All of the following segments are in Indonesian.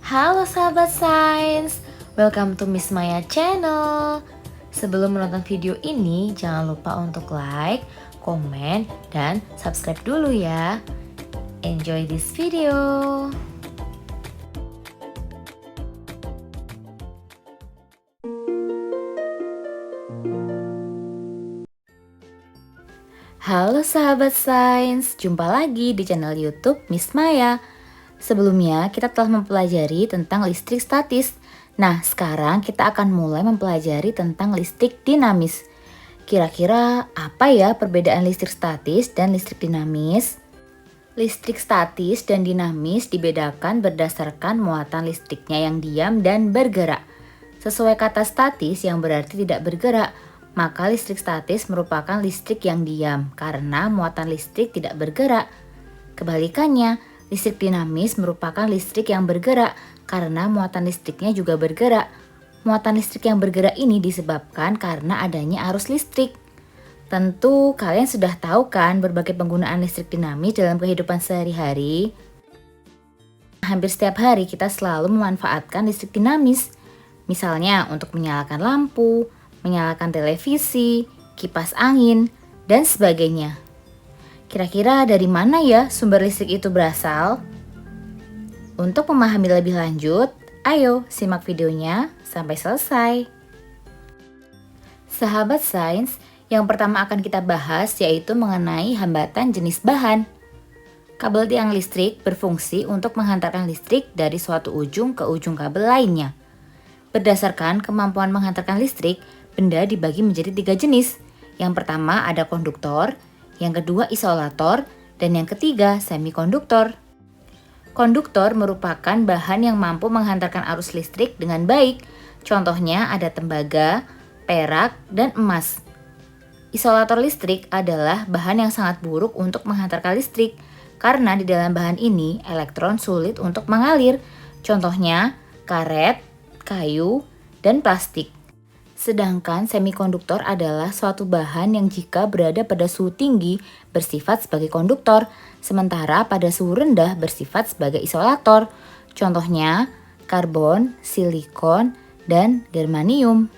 Halo sahabat sains, welcome to Miss Maya channel. Sebelum menonton video ini, jangan lupa untuk like, komen, dan subscribe dulu ya. Enjoy this video. Halo sahabat sains, jumpa lagi di channel YouTube Miss Maya. Sebelumnya kita telah mempelajari tentang listrik statis. Nah, sekarang kita akan mulai mempelajari tentang listrik dinamis. Kira-kira apa ya perbedaan listrik statis dan listrik dinamis? Listrik statis dan dinamis dibedakan berdasarkan muatan listriknya yang diam dan bergerak. Sesuai kata statis yang berarti tidak bergerak, maka listrik statis merupakan listrik yang diam karena muatan listrik tidak bergerak. Kebalikannya, listrik dinamis merupakan listrik yang bergerak karena muatan listriknya juga bergerak. Muatan listrik yang bergerak ini disebabkan karena adanya arus listrik. Tentu kalian sudah tahu kan berbagai penggunaan listrik dinamis dalam kehidupan sehari-hari. Hampir setiap hari kita selalu memanfaatkan listrik dinamis. Misalnya untuk menyalakan lampu, menyalakan televisi, kipas angin, dan sebagainya. Kira-kira dari mana ya sumber listrik itu berasal? Untuk memahami lebih lanjut, ayo simak videonya sampai selesai. Sahabat sains, yang pertama akan kita bahas yaitu mengenai hambatan jenis bahan. Kabel tiang listrik berfungsi untuk menghantarkan listrik dari suatu ujung ke ujung kabel lainnya. Berdasarkan kemampuan menghantarkan listrik, benda dibagi menjadi 3 jenis. Yang pertama ada konduktor, yang kedua isolator, dan yang ketiga semikonduktor. Konduktor merupakan bahan yang mampu menghantarkan arus listrik dengan baik. Contohnya ada tembaga, perak, dan emas. Isolator listrik adalah bahan yang sangat buruk untuk menghantarkan listrik karena di dalam bahan ini elektron sulit untuk mengalir. Contohnya karet, kayu, dan plastik. Sedangkan semikonduktor adalah suatu bahan yang jika berada pada suhu tinggi bersifat sebagai konduktor, sementara pada suhu rendah bersifat sebagai isolator. Contohnya karbon, silikon, dan germanium.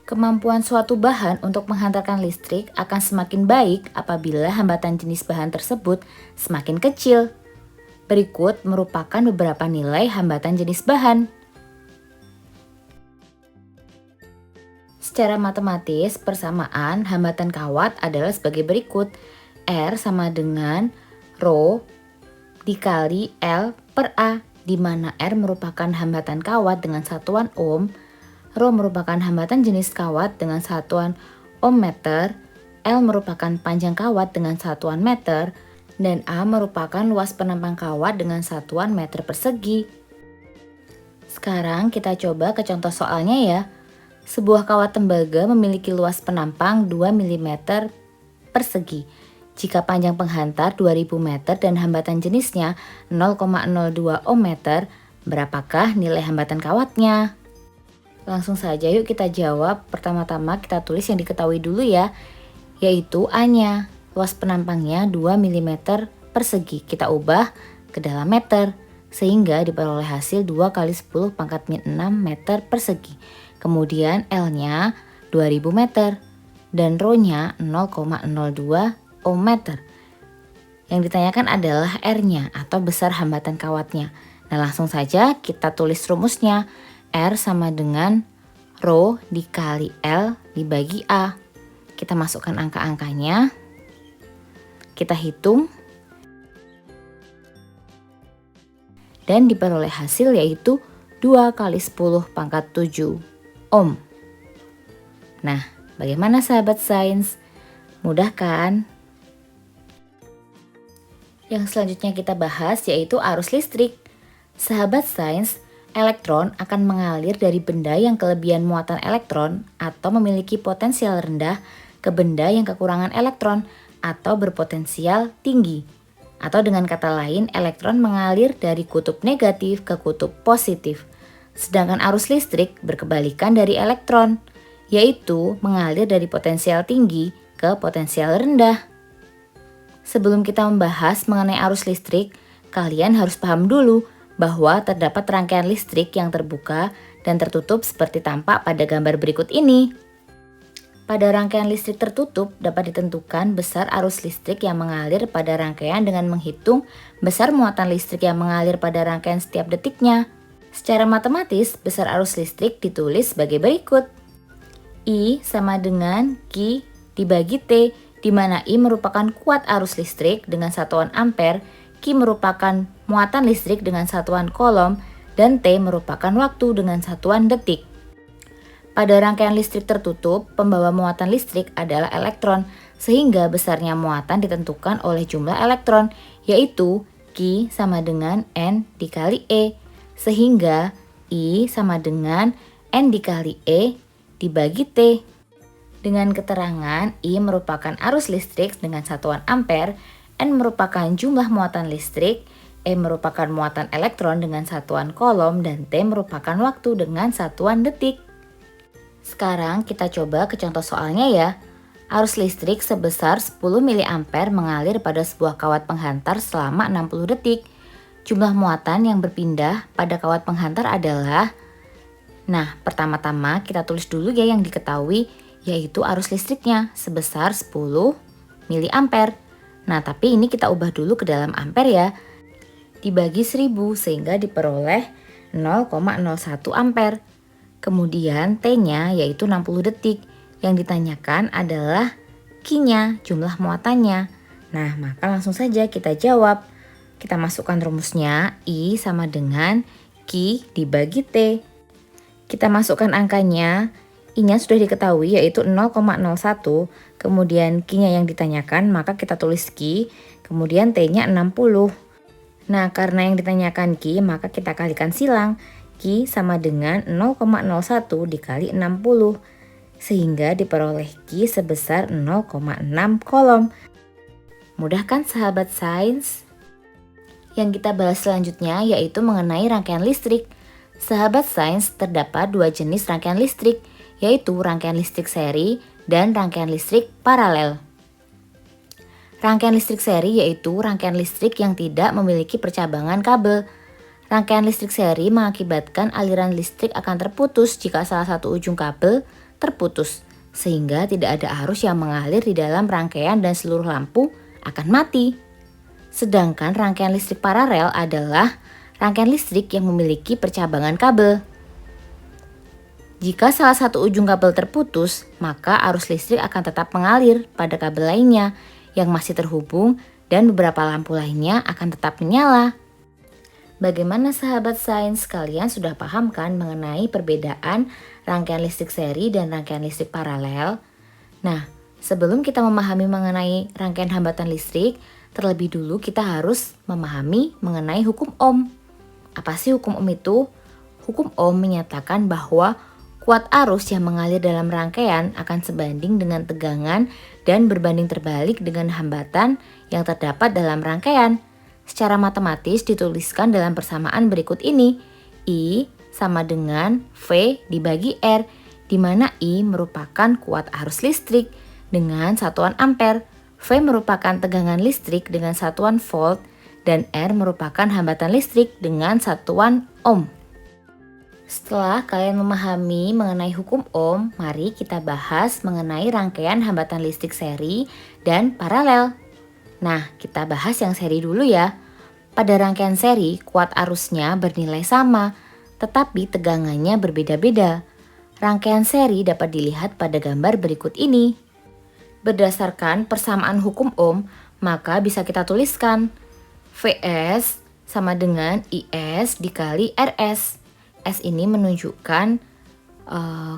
Kemampuan suatu bahan untuk menghantarkan listrik akan semakin baik apabila hambatan jenis bahan tersebut semakin kecil. Berikut merupakan beberapa nilai hambatan jenis bahan. Secara matematis, persamaan hambatan kawat adalah sebagai berikut. R sama dengan Rho dikali L per A, di mana R merupakan hambatan kawat dengan satuan ohm, Rho merupakan hambatan jenis kawat dengan satuan ohm meter, L merupakan panjang kawat dengan satuan meter, dan A merupakan luas penampang kawat dengan satuan meter persegi. Sekarang kita coba ke contoh soalnya ya. Sebuah kawat tembaga memiliki luas penampang 2 mm persegi. Jika panjang penghantar 2000 meter dan hambatan jenisnya 0,02 ohm meter, berapakah nilai hambatan kawatnya? Langsung saja yuk kita jawab. Pertama-tama kita tulis yang diketahui dulu ya, yaitu A-nya. Luas penampangnya 2 mm persegi. Kita ubah ke dalam meter, sehingga diperoleh hasil 2 kali 10 pangkat min 6 meter persegi. Kemudian L-nya 2000 meter dan Rho-nya 0,02 ohm meter. Yang ditanyakan adalah R-nya atau besar hambatan kawatnya. Nah, langsung saja kita tulis rumusnya. R sama dengan Rho dikali L dibagi A. Kita masukkan angka-angkanya. Kita hitung. Dan diperoleh hasil yaitu 2 kali 10 pangkat 7 ohm. Nah, bagaimana sahabat sains? Mudah kan? Yang selanjutnya kita bahas yaitu arus listrik. Sahabat sains, elektron akan mengalir dari benda yang kelebihan muatan elektron atau memiliki potensial rendah ke benda yang kekurangan elektron atau berpotensial tinggi. Atau dengan kata lain, elektron mengalir dari kutub negatif ke kutub positif. Sedangkan arus listrik berkebalikan dari elektron, yaitu mengalir dari potensial tinggi ke potensial rendah. Sebelum kita membahas mengenai arus listrik, kalian harus paham dulu bahwa terdapat rangkaian listrik yang terbuka dan tertutup seperti tampak pada gambar berikut ini. Pada rangkaian listrik tertutup dapat ditentukan besar arus listrik yang mengalir pada rangkaian dengan menghitung besar muatan listrik yang mengalir pada rangkaian setiap detiknya. Secara matematis, besar arus listrik ditulis sebagai berikut. I sama dengan Q dibagi T, di mana I merupakan kuat arus listrik dengan satuan ampere, Q merupakan muatan listrik dengan satuan kolom, dan T merupakan waktu dengan satuan detik. Pada rangkaian listrik tertutup, pembawa muatan listrik adalah elektron, sehingga besarnya muatan ditentukan oleh jumlah elektron, yaitu Q sama dengan N dikali E, sehingga I sama dengan N dikali E dibagi T. Dengan keterangan I merupakan arus listrik dengan satuan ampere, N merupakan jumlah muatan listrik, E merupakan muatan elektron dengan satuan kolom, dan T merupakan waktu dengan satuan detik. Sekarang kita coba ke contoh soalnya ya. Arus listrik sebesar 10 mA mengalir pada sebuah kawat penghantar selama 60 detik. Jumlah muatan yang berpindah pada kawat penghantar adalah... Nah, pertama-tama kita tulis dulu ya yang diketahui, yaitu arus listriknya sebesar 10 mA. Nah, tapi ini kita ubah dulu ke dalam ampere ya. Dibagi 1000 sehingga diperoleh 0,01 ampere. Kemudian T-nya yaitu 60 detik. Yang ditanyakan adalah Q-nya, jumlah muatannya. Nah, maka langsung saja kita jawab. Kita masukkan rumusnya, I sama dengan Q dibagi T. Kita masukkan angkanya, I-nya sudah diketahui yaitu 0,01, kemudian Q-nya yang ditanyakan maka kita tulis Q, kemudian T-nya 60. Nah, karena yang ditanyakan Q maka kita kalikan silang, Q sama dengan 0,01 dikali 60, sehingga diperoleh Q sebesar 0,6 kolom. Mudah kan sahabat sains? Yang kita bahas selanjutnya yaitu mengenai rangkaian listrik. Sahabat sains, terdapat dua jenis rangkaian listrik, yaitu rangkaian listrik seri dan rangkaian listrik paralel. Rangkaian listrik seri yaitu rangkaian listrik yang tidak memiliki percabangan kabel. Rangkaian listrik seri mengakibatkan aliran listrik akan terputus jika salah satu ujung kabel terputus, sehingga tidak ada arus yang mengalir di dalam rangkaian dan seluruh lampu akan mati. Sedangkan rangkaian listrik paralel adalah rangkaian listrik yang memiliki percabangan kabel. Jika salah satu ujung kabel terputus, maka arus listrik akan tetap mengalir pada kabel lainnya yang masih terhubung dan beberapa lampu lainnya akan tetap menyala. Bagaimana sahabat sains, kalian sudah paham kan mengenai perbedaan rangkaian listrik seri dan rangkaian listrik paralel? Nah, sebelum kita memahami mengenai rangkaian hambatan listrik, terlebih dulu kita harus memahami mengenai hukum Ohm. Apa sih hukum Ohm itu? Hukum Ohm menyatakan bahwa kuat arus yang mengalir dalam rangkaian akan sebanding dengan tegangan dan berbanding terbalik dengan hambatan yang terdapat dalam rangkaian. Secara matematis dituliskan dalam persamaan berikut ini. I sama dengan V dibagi R, di mana I merupakan kuat arus listrik dengan satuan ampere, V merupakan tegangan listrik dengan satuan volt, dan R merupakan hambatan listrik dengan satuan ohm. Setelah kalian memahami mengenai hukum Ohm, mari kita bahas mengenai rangkaian hambatan listrik seri dan paralel. Nah, kita bahas yang seri dulu ya. Pada rangkaian seri, kuat arusnya bernilai sama, tetapi tegangannya berbeda-beda. Rangkaian seri dapat dilihat pada gambar berikut ini. Berdasarkan persamaan hukum Ohm, maka bisa kita tuliskan Vs sama dengan Is dikali Rs. S ini menunjukkan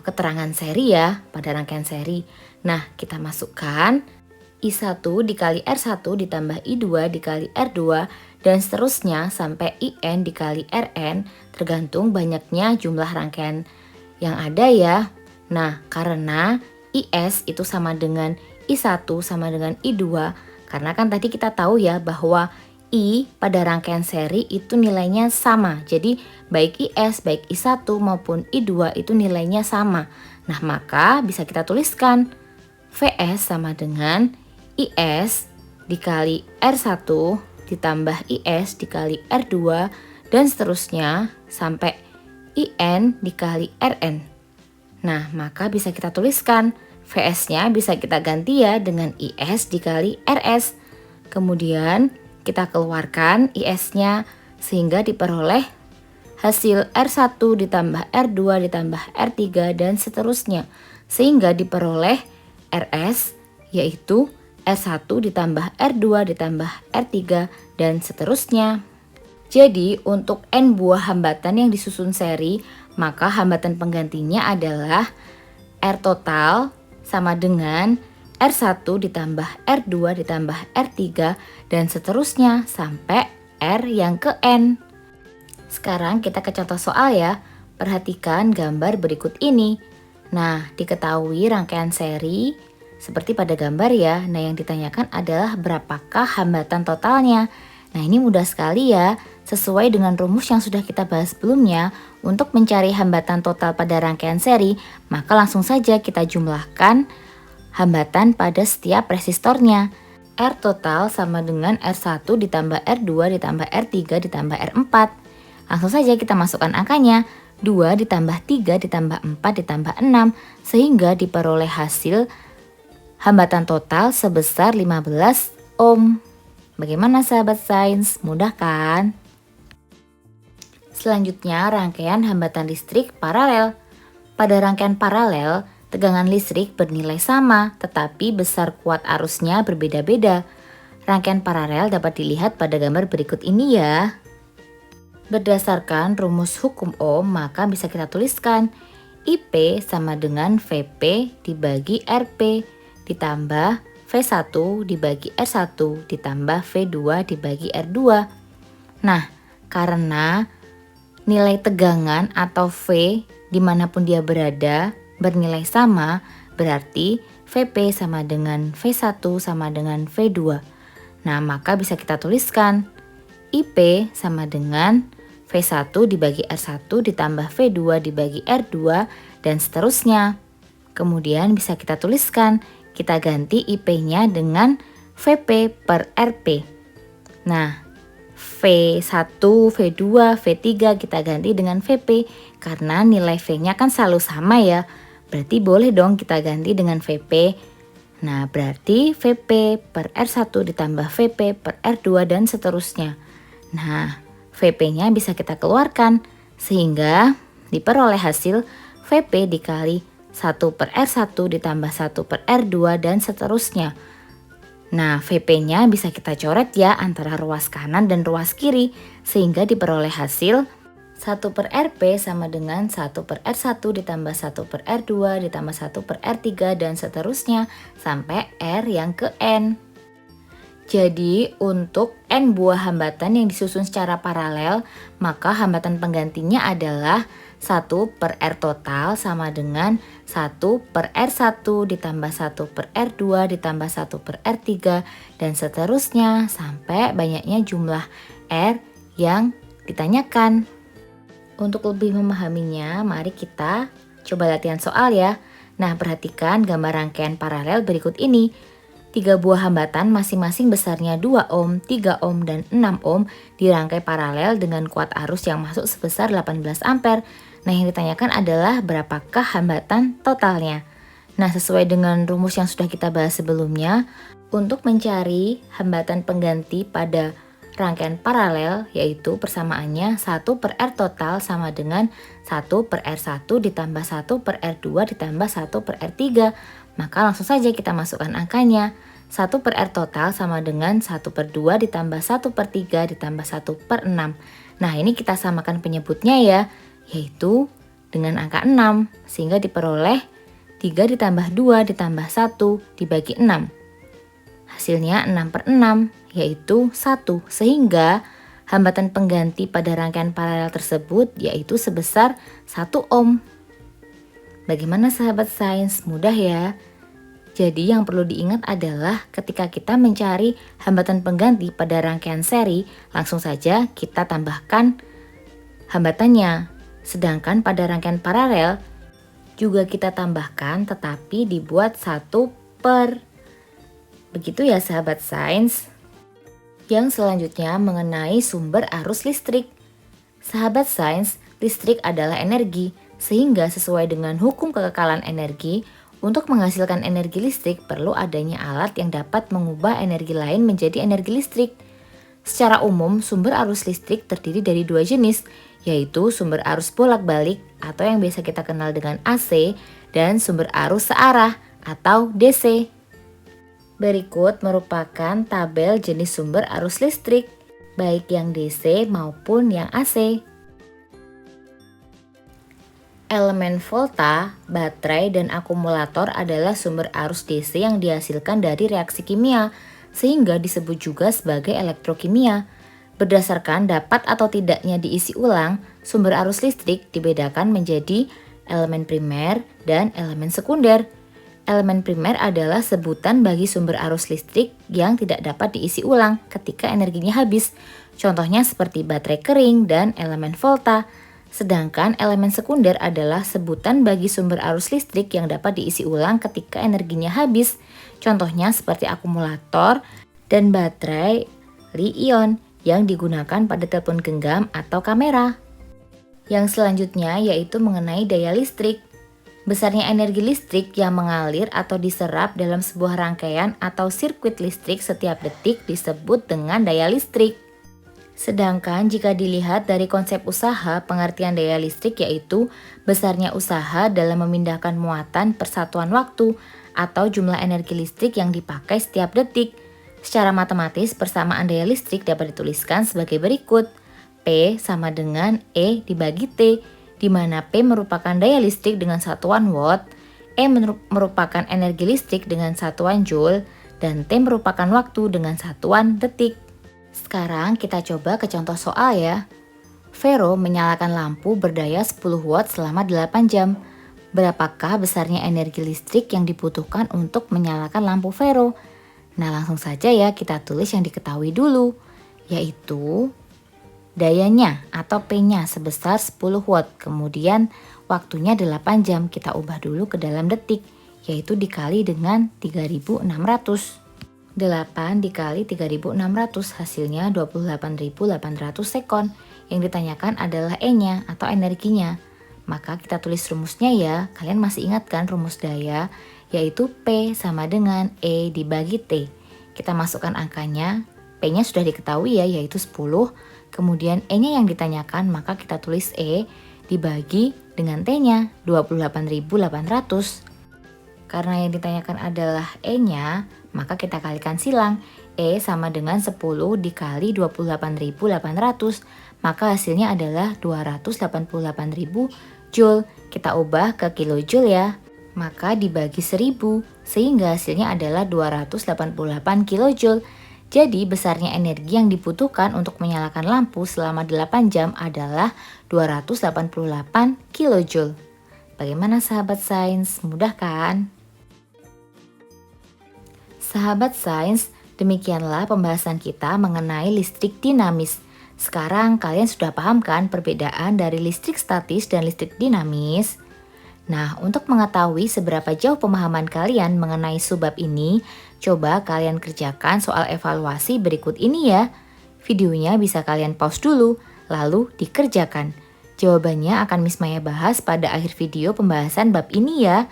keterangan seri ya pada rangkaian seri. Nah, kita masukkan I1 dikali R1 ditambah I2 dikali R2 dan seterusnya sampai IN dikali Rn tergantung banyaknya jumlah rangkaian yang ada ya. Nah, karena Is itu sama dengan I1 sama dengan I2, karena kan tadi kita tahu ya bahwa I pada rangkaian seri itu nilainya sama. Jadi baik Is, baik I1 maupun I2 itu nilainya sama. Nah, maka bisa kita tuliskan Vs sama dengan Is dikali R1 ditambah Is dikali R2 dan seterusnya sampai IN dikali RN. Nah, maka bisa kita tuliskan VS-nya bisa kita ganti ya dengan IS dikali RS. Kemudian kita keluarkan IS-nya sehingga diperoleh hasil R1 ditambah R2 ditambah R3 dan seterusnya. Sehingga diperoleh RS yaitu R1 ditambah R2 ditambah R3 dan seterusnya. Jadi untuk N buah hambatan yang disusun seri, maka hambatan penggantinya adalah R total sama dengan R1 ditambah R2 ditambah R3 dan seterusnya sampai R yang ke N. Sekarang kita ke contoh soal ya. Perhatikan gambar berikut ini. Nah, diketahui rangkaian seri seperti pada gambar ya. Nah, yang ditanyakan adalah berapakah hambatan totalnya. Nah, ini mudah sekali ya. Sesuai dengan rumus yang sudah kita bahas sebelumnya, untuk mencari hambatan total pada rangkaian seri, maka langsung saja kita jumlahkan hambatan pada setiap resistornya. R total sama dengan R1 ditambah R2 ditambah R3 ditambah R4. Langsung saja kita masukkan angkanya. 2 ditambah 3 ditambah 4 ditambah 6 sehingga diperoleh hasil hambatan total sebesar 15 ohm. Bagaimana sahabat sains? Mudah kan? Selanjutnya rangkaian hambatan listrik paralel. Pada rangkaian paralel, tegangan listrik bernilai sama tetapi besar kuat arusnya berbeda-beda. Rangkaian paralel dapat dilihat pada gambar berikut ini ya. Berdasarkan rumus hukum Ohm, maka bisa kita tuliskan IP sama dengan VP dibagi RP ditambah V1 dibagi R1 ditambah V2 dibagi R2. Nah, karena nilai tegangan atau V dimanapun dia berada bernilai sama, berarti VP sama dengan V1 sama dengan V2. Nah, maka bisa kita tuliskan IP sama dengan V1 dibagi R1 ditambah V2 dibagi R2 dan seterusnya. Kemudian bisa kita tuliskan, kita ganti IP-nya dengan VP per RP. Nah, V1, V2, V3 kita ganti dengan VP karena nilai V-nya kan selalu sama ya. Berarti boleh dong kita ganti dengan VP. Nah, berarti VP per R1 ditambah VP per R2 dan seterusnya. Nah, VP-nya bisa kita keluarkan sehingga diperoleh hasil VP dikali 1 per R1 ditambah 1 per R2 dan seterusnya. Nah, VP-nya bisa kita coret ya antara ruas kanan dan ruas kiri sehingga diperoleh hasil 1 per RP sama dengan 1 per R1 ditambah 1 per R2 ditambah 1 per R3 dan seterusnya sampai R yang ke N. Jadi untuk N buah hambatan yang disusun secara paralel, maka hambatan penggantinya adalah 1 per R total sama dengan 1 per R1 ditambah 1 per R2 ditambah 1 per R3 dan seterusnya sampai banyaknya jumlah R yang ditanyakan. Untuk lebih memahaminya, mari kita coba latihan soal ya. Nah, perhatikan gambar rangkaian paralel berikut ini. 3 buah hambatan masing-masing besarnya 2 ohm, 3 ohm, dan 6 ohm dirangkai paralel dengan kuat arus yang masuk sebesar 18 ampere. Nah, yang ditanyakan adalah berapakah hambatan totalnya. Nah, sesuai dengan rumus yang sudah kita bahas sebelumnya, untuk mencari hambatan pengganti pada rangkaian paralel yaitu persamaannya 1 per R total sama dengan 1 per R1 ditambah 1 per R2 ditambah 1 per R3. Maka langsung saja kita masukkan angkanya. 1 per R total sama dengan 1 per 2 ditambah 1 per 3 ditambah 1 per 6. Nah, ini kita samakan penyebutnya ya, yaitu dengan angka 6 sehingga diperoleh 3 ditambah 2 ditambah 1 dibagi 6. Hasilnya 6 per 6 yaitu 1 sehingga hambatan pengganti pada rangkaian paralel tersebut yaitu sebesar 1 ohm. Bagaimana sahabat sains? Mudah ya? Jadi yang perlu diingat adalah ketika kita mencari hambatan pengganti pada rangkaian seri, langsung saja kita tambahkan hambatannya. Sedangkan pada rangkaian paralel juga kita tambahkan tetapi dibuat 1 per. Begitu ya sahabat sains. Yang selanjutnya mengenai sumber arus listrik. Sahabat sains, listrik adalah energi, sehingga sesuai dengan hukum kekekalan energi, untuk menghasilkan energi listrik perlu adanya alat yang dapat mengubah energi lain menjadi energi listrik. Secara umum, sumber arus listrik terdiri dari dua jenis, yaitu sumber arus bolak-balik atau yang biasa kita kenal dengan AC dan sumber arus searah atau DC. Berikut merupakan tabel jenis sumber arus listrik, baik yang DC maupun yang AC. Elemen volta, baterai, dan akumulator adalah sumber arus DC yang dihasilkan dari reaksi kimia, sehingga disebut juga sebagai elektrokimia. Berdasarkan dapat atau tidaknya diisi ulang, sumber arus listrik dibedakan menjadi elemen primer dan elemen sekunder. Elemen primer adalah sebutan bagi sumber arus listrik yang tidak dapat diisi ulang ketika energinya habis. Contohnya seperti baterai kering dan elemen volta. Sedangkan elemen sekunder adalah sebutan bagi sumber arus listrik yang dapat diisi ulang ketika energinya habis. Contohnya seperti akumulator dan baterai li-ion yang digunakan pada telepon genggam atau kamera. Yang selanjutnya yaitu mengenai daya listrik. Besarnya energi listrik yang mengalir atau diserap dalam sebuah rangkaian atau sirkuit listrik setiap detik disebut dengan daya listrik. Sedangkan jika dilihat dari konsep usaha, pengertian daya listrik yaitu besarnya usaha dalam memindahkan muatan persatuan waktu atau jumlah energi listrik yang dipakai setiap detik. Secara matematis, persamaan daya listrik dapat dituliskan sebagai berikut. P sama dengan E dibagi T, di mana P merupakan daya listrik dengan satuan watt, E merupakan energi listrik dengan satuan joule, dan T merupakan waktu dengan satuan detik. Sekarang kita coba ke contoh soal ya. Vero menyalakan lampu berdaya 10 watt selama 8 jam. Berapakah besarnya energi listrik yang dibutuhkan untuk menyalakan lampu Vero? Nah, langsung saja ya kita tulis yang diketahui dulu, yaitu dayanya atau P-nya sebesar 10 watt, kemudian waktunya 8 jam, kita ubah dulu ke dalam detik, yaitu dikali dengan 3600. 8 dikali 3600 hasilnya 28.800 sekon. Yang ditanyakan adalah E-nya atau energinya. Maka kita tulis rumusnya ya, kalian masih ingat kan rumus daya? Yaitu P sama dengan E dibagi T. Kita masukkan angkanya, P-nya sudah diketahui ya, yaitu 10. Kemudian E-nya yang ditanyakan, maka kita tulis E dibagi dengan T-nya, 28.800. Karena yang ditanyakan adalah E-nya, maka kita kalikan silang. E sama dengan 10 dikali 28.800, maka hasilnya adalah 288.000 joule. Kita ubah ke kilojoule ya. Maka dibagi 1000, sehingga hasilnya adalah 288 kilojoule. Jadi besarnya energi yang dibutuhkan untuk menyalakan lampu selama 8 jam adalah 288 kilojoule. Bagaimana sahabat sains? Mudah kan? Sahabat sains, demikianlah pembahasan kita mengenai listrik dinamis. Sekarang kalian sudah paham kan perbedaan dari listrik statis dan listrik dinamis? Nah, untuk mengetahui seberapa jauh pemahaman kalian mengenai subbab ini, coba kalian kerjakan soal evaluasi berikut ini ya. Videonya bisa kalian pause dulu, lalu dikerjakan. Jawabannya akan Miss Maya bahas pada akhir video pembahasan bab ini ya.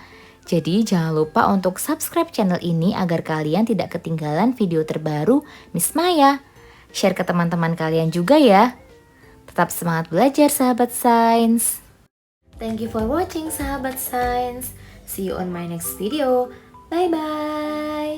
Jadi jangan lupa untuk subscribe channel ini agar kalian tidak ketinggalan video terbaru Miss Maya. Share ke teman-teman kalian juga ya. Tetap semangat belajar sahabat sains. Thank you for watching sahabat sains. See you on my next video. Bye bye.